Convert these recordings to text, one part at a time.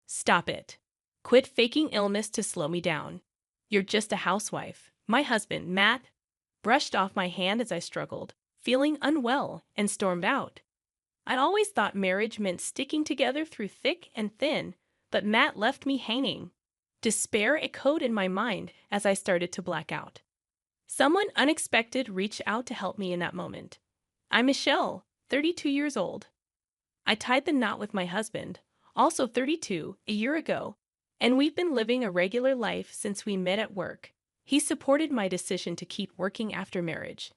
Stop it. Quit faking illness to slow me down. You're just a housewife. My husband, Matt, brushed off my hand as I struggled, feeling unwell, and stormed out. I always thought marriage meant sticking together through thick and thin, but Matt left me hanging. Despair echoed in my mind as I started to black out. Someone unexpected reached out to help me in that moment. I'm Michelle, 32 years old. I tied the knot with my husband, also 32, a year ago, and we've been living a regular life since we met at work. He supported my decision to keep working after marriage.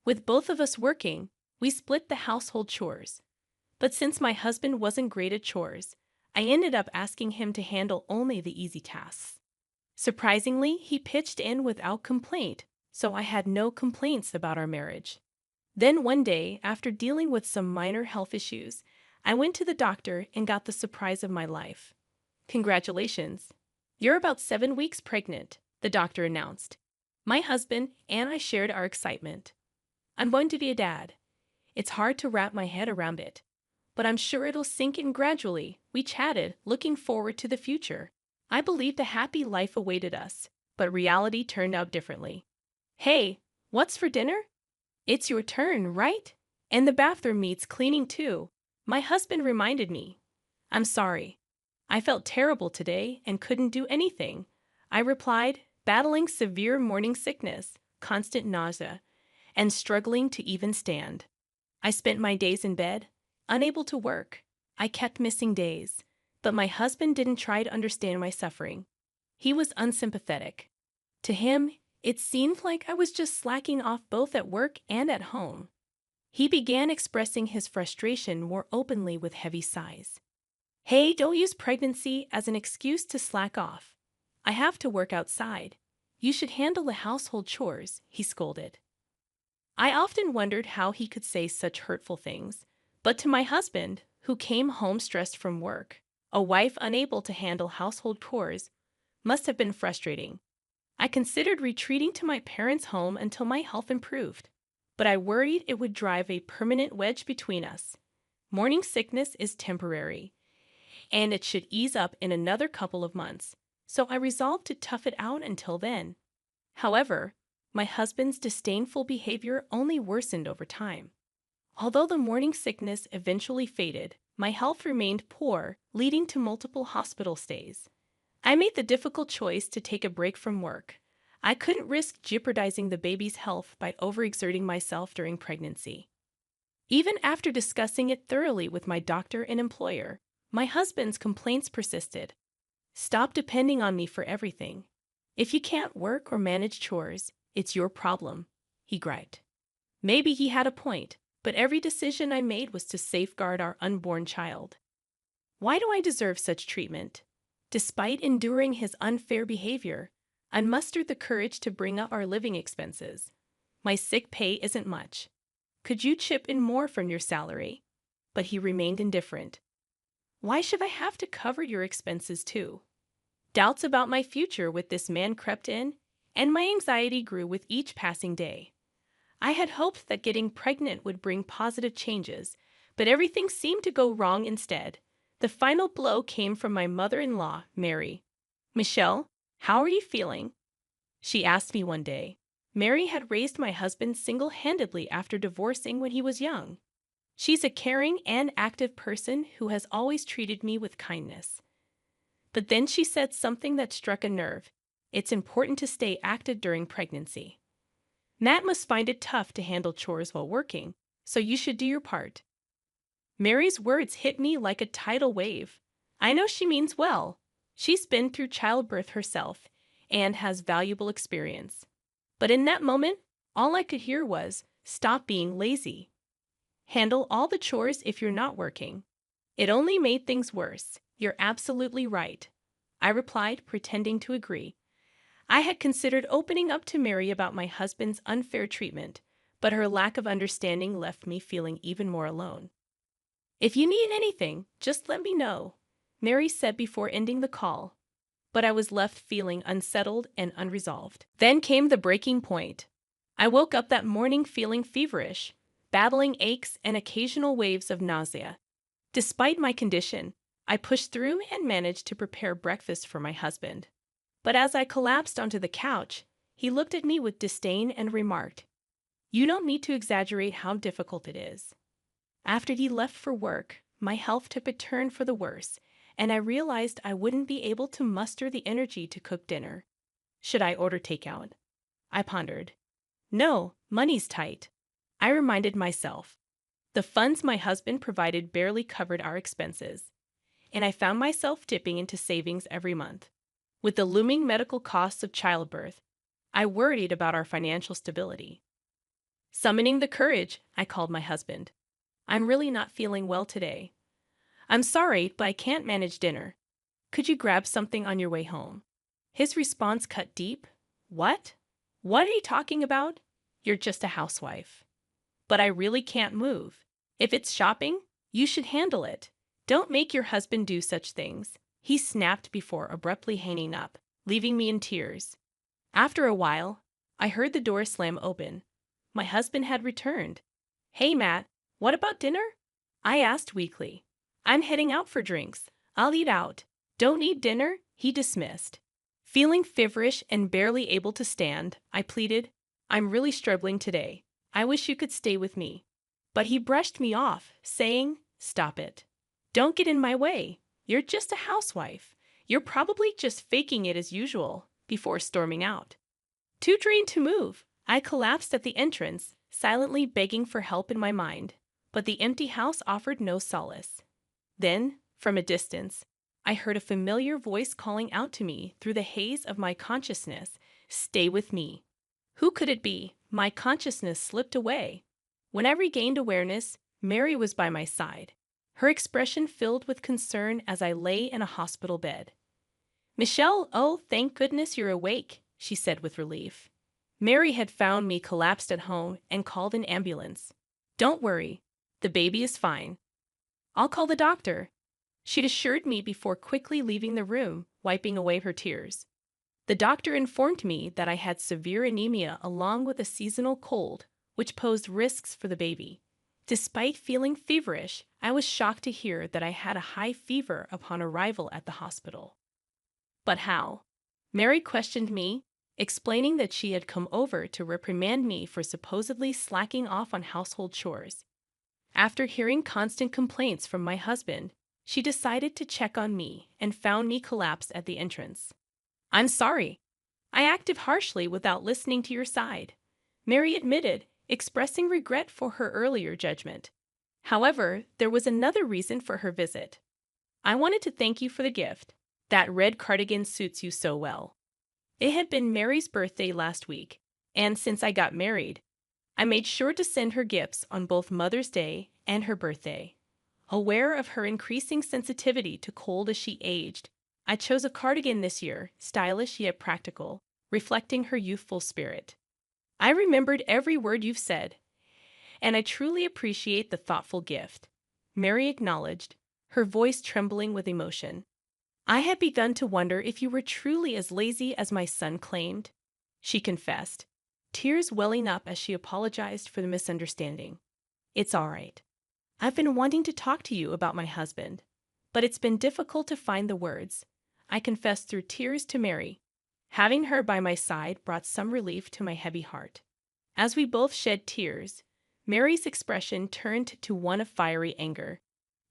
With both of us working, we split the household chores. But since my husband wasn't great at chores, I ended up asking him to handle only the easy tasks. Surprisingly, he pitched in without complaint, so I had no complaints about our marriage. Then one day, after dealing with some minor health issues, I went to the doctor and got the surprise of my life. Congratulations. You're about 7 weeks pregnant, the doctor announced. My husband and I shared our excitement. I'm going to be a dad. It's hard to wrap my head around it, but I'm sure it'll sink in gradually. We chatted, looking forward to the future. I believed a happy life awaited us, but reality turned out differently. Hey, what's for dinner? It's your turn, right? And the bathroom needs cleaning too. My husband reminded me. I'm sorry. I felt terrible today and couldn't do anything. I replied, battling severe morning sickness, constant nausea, and struggling to even stand. I spent my days in bed, unable to work. I kept missing days, but my husband didn't try to understand my suffering. He was unsympathetic. To him, it seemed like I was just slacking off both at work and at home. He began expressing his frustration more openly with heavy sighs. Hey, don't use pregnancy as an excuse to slack off. I have to work outside. You should handle the household chores, he scolded. I often wondered how he could say such hurtful things, but to my husband, who came home stressed from work, a wife unable to handle household chores must have been frustrating. I considered retreating to my parents' home until my health improved, but I worried it would drive a permanent wedge between us. Morning sickness is temporary, and it should ease up in another couple of months, so I resolved to tough it out until then. However, my husband's disdainful behavior only worsened over time. Although the morning sickness eventually faded, my health remained poor, leading to multiple hospital stays. I made the difficult choice to take a break from work. I couldn't risk jeopardizing the baby's health by overexerting myself during pregnancy. Even after discussing it thoroughly with my doctor and employer, my husband's complaints persisted. Stop depending on me for everything. If you can't work or manage chores, it's your problem, he griped. Maybe he had a point, but every decision I made was to safeguard our unborn child. Why do I deserve such treatment? Despite enduring his unfair behavior, I mustered the courage to bring up our living expenses. My sick pay isn't much. Could you chip in more from your salary? But he remained indifferent. Why should I have to cover your expenses too? Doubts about my future with this man crept in, and my anxiety grew with each passing day. I had hoped that getting pregnant would bring positive changes, but everything seemed to go wrong instead. The final blow came from my mother-in-law, Mary. Michelle, how are you feeling? She asked me one day. Mary had raised my husband single-handedly after divorcing when he was young. She's a caring and active person who has always treated me with kindness. But then she said something that struck a nerve. It's important to stay active during pregnancy. Matt must find it tough to handle chores while working, so you should do your part. Mary's words hit me like a tidal wave. I know she means well. She's been through childbirth herself and has valuable experience. But in that moment, all I could hear was, stop being lazy. Handle all the chores if you're not working. It only made things worse. You're absolutely right, I replied, pretending to agree. I had considered opening up to Mary about my husband's unfair treatment, but her lack of understanding left me feeling even more alone. If you need anything, just let me know, Mary said before ending the call. But I was left feeling unsettled and unresolved. Then came the breaking point. I woke up that morning feeling feverish, battling aches and occasional waves of nausea. Despite my condition, I pushed through and managed to prepare breakfast for my husband. But as I collapsed onto the couch, he looked at me with disdain and remarked, "You don't need to exaggerate how difficult it is." After he left for work, my health took a turn for the worse, and I realized I wouldn't be able to muster the energy to cook dinner. Should I order takeout? I pondered. No, money's tight. I reminded myself. The funds my husband provided barely covered our expenses, and I found myself dipping into savings every month. With the looming medical costs of childbirth, I worried about our financial stability. Summoning the courage, I called my husband. "I'm really not feeling well today. I'm sorry, but I can't manage dinner. Could you grab something on your way home?" His response cut deep. "What? What are you talking about? You're just a housewife." "But I really can't move. If it's shopping, you should handle it. Don't make your husband do such things," he snapped before abruptly hanging up, leaving me in tears. After a while, I heard the door slam open. My husband had returned. "Hey, Matt, what about dinner?" I asked weakly. "I'm heading out for drinks. I'll eat out." "Don't eat dinner?" he dismissed. Feeling feverish and barely able to stand, I pleaded, "I'm really struggling today. I wish you could stay with me." But he brushed me off, saying, "Stop it. Don't get in my way. You're just a housewife. You're probably just faking it as usual," before storming out. Too drained to move, I collapsed at the entrance, silently begging for help in my mind, but the empty house offered no solace. Then, from a distance, I heard a familiar voice calling out to me through the haze of my consciousness, "Stay with me." Who could it be? My consciousness slipped away. When I regained awareness, Mary was by my side, her expression filled with concern as I lay in a hospital bed. "Michelle, oh, thank goodness you're awake," she said with relief. Mary had found me collapsed at home and called an ambulance. "Don't worry, the baby is fine. I'll call the doctor," she'd assured me before quickly leaving the room, wiping away her tears. The doctor informed me that I had severe anemia along with a seasonal cold, which posed risks for the baby. Despite feeling feverish, I was shocked to hear that I had a high fever upon arrival at the hospital. "But how?" Mary questioned me, explaining that she had come over to reprimand me for supposedly slacking off on household chores. After hearing constant complaints from my husband, she decided to check on me and found me collapsed at the entrance. "I'm sorry. I acted harshly without listening to your side," Mary admitted, expressing regret for her earlier judgment. However, there was another reason for her visit. "I wanted to thank you for the gift. That red cardigan suits you so well." It had been Mary's birthday last week, and since I got married, I made sure to send her gifts on both Mother's Day and her birthday. Aware of her increasing sensitivity to cold as she aged, I chose a cardigan this year, stylish yet practical, reflecting her youthful spirit. "I remembered every word you've said, and I truly appreciate the thoughtful gift," Mary acknowledged, her voice trembling with emotion. "I had begun to wonder if you were truly as lazy as my son claimed," she confessed, tears welling up as she apologized for the misunderstanding. "It's all right. I've been wanting to talk to you about my husband, but it's been difficult to find the words," I confessed through tears to Mary. Having her by my side brought some relief to my heavy heart. As we both shed tears, Mary's expression turned to one of fiery anger.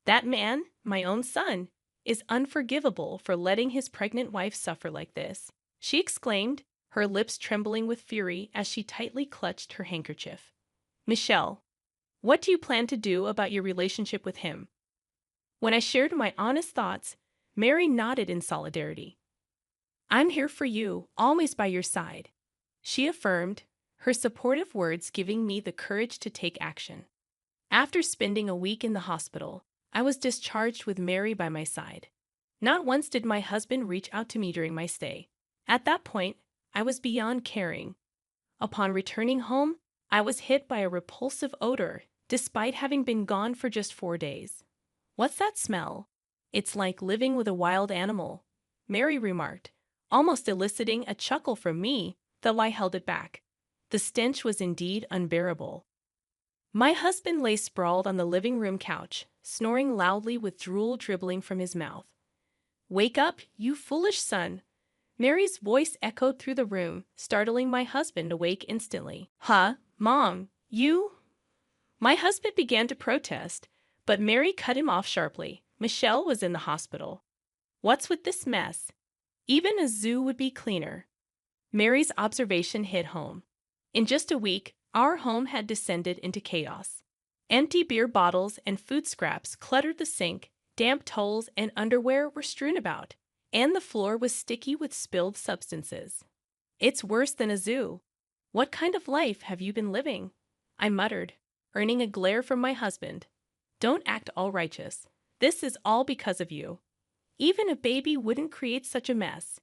"That man, my own son, is unforgivable for letting his pregnant wife suffer like this," she exclaimed, her lips trembling with fury as she tightly clutched her handkerchief. "Michelle, what do you plan to do about your relationship with him?" When I shared my honest thoughts, Mary nodded in solidarity. "I'm here for you, always by your side," she affirmed, her supportive words giving me the courage to take action. After spending a week in the hospital, I was discharged with Mary by my side. Not once did my husband reach out to me during my stay. At that point, I was beyond caring. Upon returning home, I was hit by a repulsive odor, despite having been gone for just 4 days. "What's that smell?" "It's like living with a wild animal," Mary remarked, almost eliciting a chuckle from me, though I held it back. The stench was indeed unbearable. My husband lay sprawled on the living room couch, snoring loudly with drool dribbling from his mouth. "Wake up, you foolish son!" Mary's voice echoed through the room, startling my husband awake instantly. "Huh, Mom, you—" My husband began to protest, but Mary cut him off sharply. Michelle was in the hospital. "What's with this mess? Even a zoo would be cleaner." Mary's observation hit home. In just a week, our home had descended into chaos. Empty beer bottles and food scraps cluttered the sink, damp towels and underwear were strewn about, and the floor was sticky with spilled substances. "It's worse than a zoo. What kind of life have you been living?" I muttered, earning a glare from my husband. "Don't act all righteous. This is all because of you. Even a baby wouldn't create such a mess.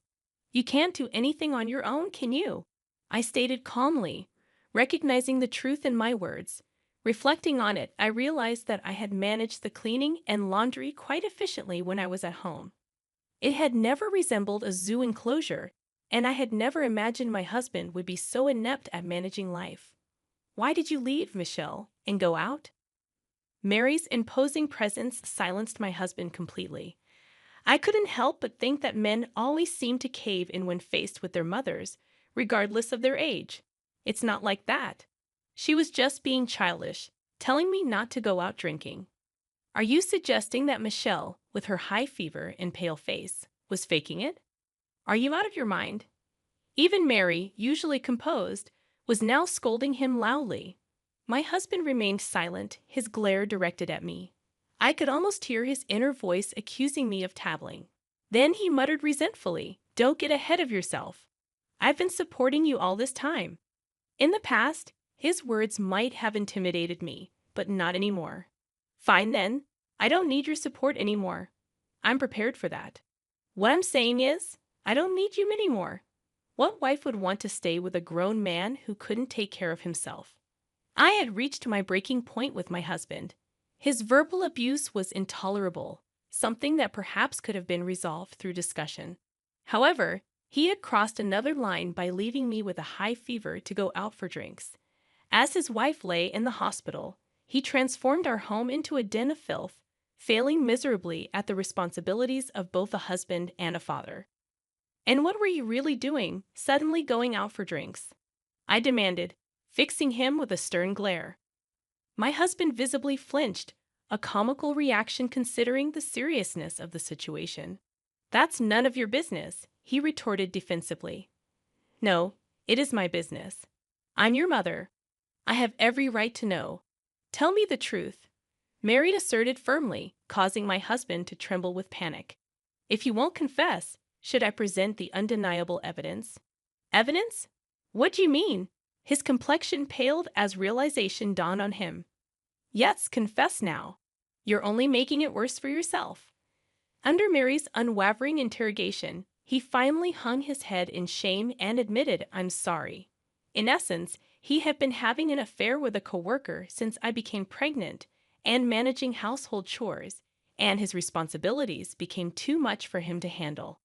You can't do anything on your own, can you?" I stated calmly, recognizing the truth in my words. Reflecting on it, I realized that I had managed the cleaning and laundry quite efficiently when I was at home. It had never resembled a zoo enclosure, and I had never imagined my husband would be so inept at managing life. "Why did you leave, Michelle, and go out?" Mary's imposing presence silenced my husband completely. I couldn't help but think that men always seem to cave in when faced with their mothers, regardless of their age. It's not like that. She was just being childish, telling me not to go out drinking. "Are you suggesting that Michelle, with her high fever and pale face, was faking it? Are you out of your mind?" Even Mary, usually composed, was now scolding him loudly. My husband remained silent, his glare directed at me. I could almost hear his inner voice accusing me of tattling. Then he muttered resentfully, "Don't get ahead of yourself. I've been supporting you all this time." In the past, his words might have intimidated me, but not anymore. "Fine then, I don't need your support anymore. I'm prepared for that. What I'm saying is, I don't need you anymore." What wife would want to stay with a grown man who couldn't take care of himself? I had reached my breaking point with my husband. His verbal abuse was intolerable, something that perhaps could have been resolved through discussion. However, he had crossed another line by leaving me with a high fever to go out for drinks. As his wife lay in the hospital, he transformed our home into a den of filth, failing miserably at the responsibilities of both a husband and a father. "And what were you really doing, suddenly going out for drinks?" I demanded, fixing him with a stern glare. My husband visibly flinched, a comical reaction considering the seriousness of the situation. "That's none of your business," he retorted defensively. "No, it is my business. I'm your mother. I have every right to know. Tell me the truth," Mary asserted firmly, causing my husband to tremble with panic. "If you won't confess, should I present the undeniable evidence?" "Evidence? What do you mean?" His complexion paled as realization dawned on him. "Yes, confess now. You're only making it worse for yourself." Under Mary's unwavering interrogation, he finally hung his head in shame and admitted, "I'm sorry." In essence, he had been having an affair with a coworker since I became pregnant and managing household chores, and his responsibilities became too much for him to handle.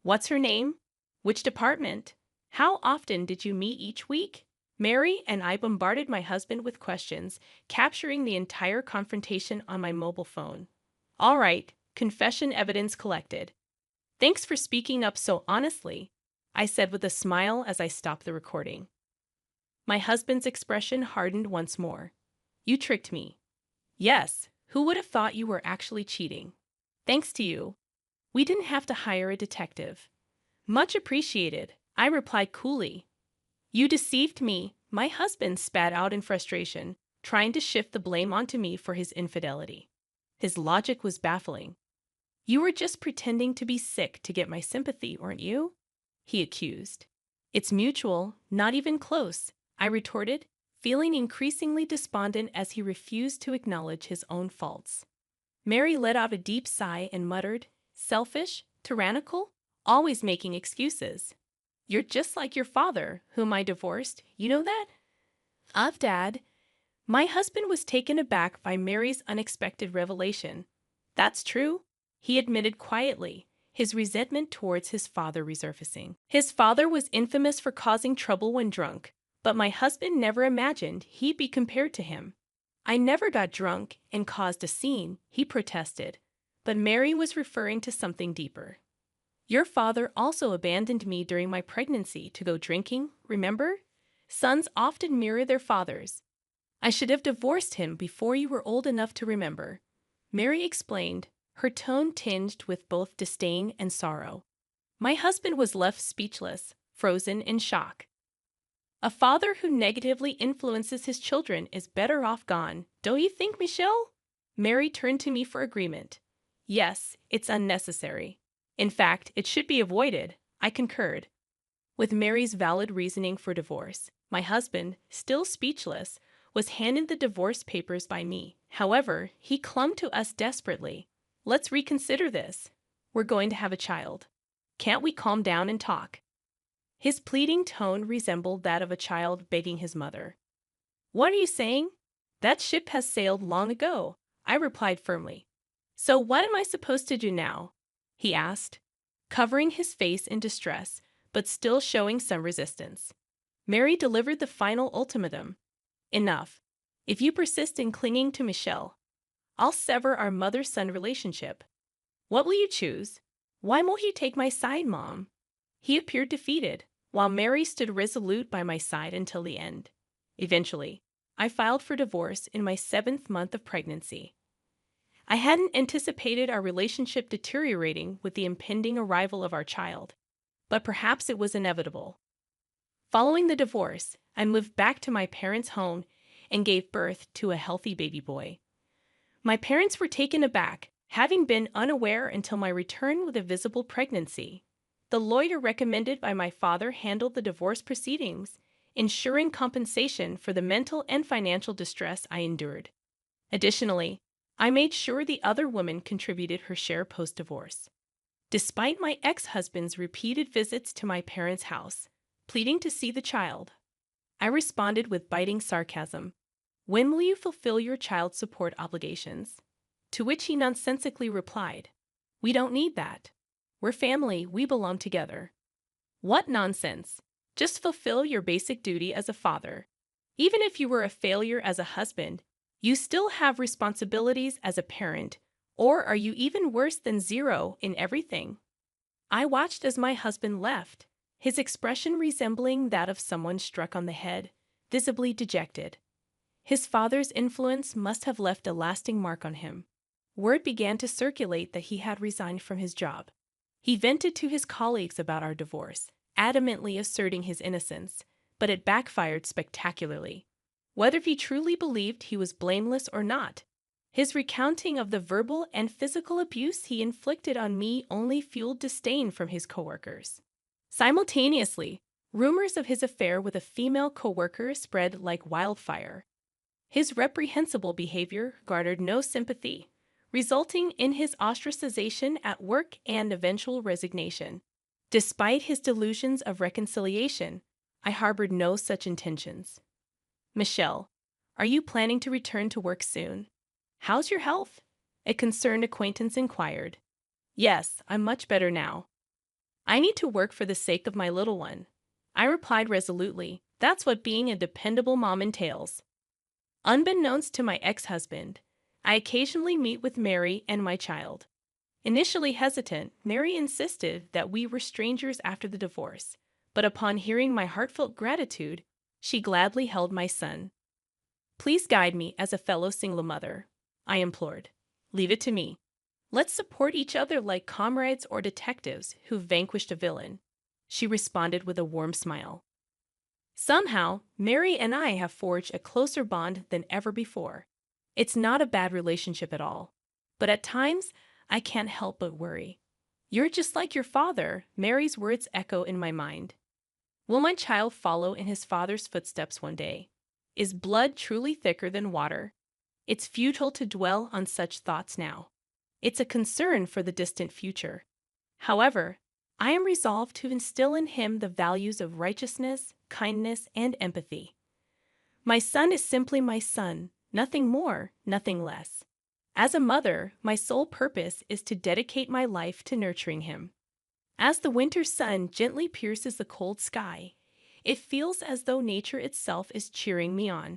"What's her name? Which department? How often did you meet each week?" Mary and I bombarded my husband with questions, capturing the entire confrontation on my mobile phone. "All right, confession evidence collected. Thanks for speaking up so honestly," I said with a smile as I stopped the recording. My husband's expression hardened once more. "You tricked me." "Yes, who would have thought you were actually cheating?" "Thanks to you. We didn't have to hire a detective." "Much appreciated," I replied coolly. "You deceived me," my husband spat out in frustration, trying to shift the blame onto me for his infidelity. His logic was baffling. "You were just pretending to be sick to get my sympathy, weren't you?" he accused. "It's mutual, not even close," I retorted, feeling increasingly despondent as he refused to acknowledge his own faults. Mary let out a deep sigh and muttered, "Selfish, tyrannical, always making excuses. You're just like your father, whom I divorced, you know that?" Dad." My husband was taken aback by Mary's unexpected revelation. "That's true," he admitted quietly, his resentment towards his father resurfacing. His father was infamous for causing trouble when drunk, but my husband never imagined he'd be compared to him. I never got drunk and caused a scene, he protested. But Mary was referring to something deeper. Your father also abandoned me during my pregnancy to go drinking, remember? Sons often mirror their fathers. I should have divorced him before you were old enough to remember. Mary explained, her tone tinged with both disdain and sorrow. My husband was left speechless, frozen in shock. A father who negatively influences his children is better off gone, don't you think, Michelle? Mary turned to me for agreement. Yes, it's unnecessary. In fact, it should be avoided, I concurred. With Mary's valid reasoning for divorce, my husband, still speechless, was handed the divorce papers by me. However, he clung to us desperately. Let's reconsider this. We're going to have a child. Can't we calm down and talk? His pleading tone resembled that of a child begging his mother. What are you saying? That ship has sailed long ago, I replied firmly. So what am I supposed to do now? He asked, covering his face in distress, but still showing some resistance. Mary delivered the final ultimatum. Enough. If you persist in clinging to Michelle, I'll sever our mother-son relationship. What will you choose? Why won't you take my side, Mom? He appeared defeated, while Mary stood resolute by my side until the end. Eventually, I filed for divorce in my 7th month of pregnancy. I hadn't anticipated our relationship deteriorating with the impending arrival of our child, but perhaps it was inevitable. Following the divorce, I moved back to my parents' home and gave birth to a healthy baby boy. My parents were taken aback, having been unaware until my return with a visible pregnancy. The lawyer recommended by my father handled the divorce proceedings, ensuring compensation for the mental and financial distress I endured. Additionally, I made sure the other woman contributed her share post-divorce. Despite my ex-husband's repeated visits to my parents' house, pleading to see the child, I responded with biting sarcasm. When will you fulfill your child support obligations? To which he nonsensically replied, we don't need that. We're family, we belong together. What nonsense! Just fulfill your basic duty as a father. Even if you were a failure as a husband, you still have responsibilities as a parent, or are you even worse than zero in everything? I watched as my husband left, his expression resembling that of someone struck on the head, visibly dejected. His father's influence must have left a lasting mark on him. Word began to circulate that he had resigned from his job. He vented to his colleagues about our divorce, adamantly asserting his innocence, but it backfired spectacularly. Whether he truly believed he was blameless or not, his recounting of the verbal and physical abuse he inflicted on me only fueled disdain from his coworkers. Simultaneously, rumors of his affair with a female coworker spread like wildfire. His reprehensible behavior garnered no sympathy, resulting in his ostracization at work and eventual resignation. Despite his delusions of reconciliation, I harbored no such intentions. Michelle, are you planning to return to work soon? How's your health? A concerned acquaintance inquired. Yes, I'm much better now. I need to work for the sake of my little one. I replied resolutely, that's what being a dependable mom entails. Unbeknownst to my ex-husband, I occasionally meet with Mary and my child. Initially hesitant, Mary insisted that we were strangers after the divorce, but upon hearing my heartfelt gratitude, she gladly held my son. Please guide me as a fellow single mother, I implored. Leave it to me. Let's support each other like comrades or detectives who vanquished a villain, she responded with a warm smile. Somehow, Mary and I have forged a closer bond than ever before. It's not a bad relationship at all, but at times, I can't help but worry. You're just like your father, Mary's words echo in my mind. Will my child follow in his father's footsteps one day? Is blood truly thicker than water? It's futile to dwell on such thoughts now. It's a concern for the distant future. However, I am resolved to instill in him the values of righteousness, kindness, and empathy. My son is simply my son, nothing more, nothing less. As a mother, my sole purpose is to dedicate my life to nurturing him. As the winter sun gently pierces the cold sky, it feels as though nature itself is cheering me on.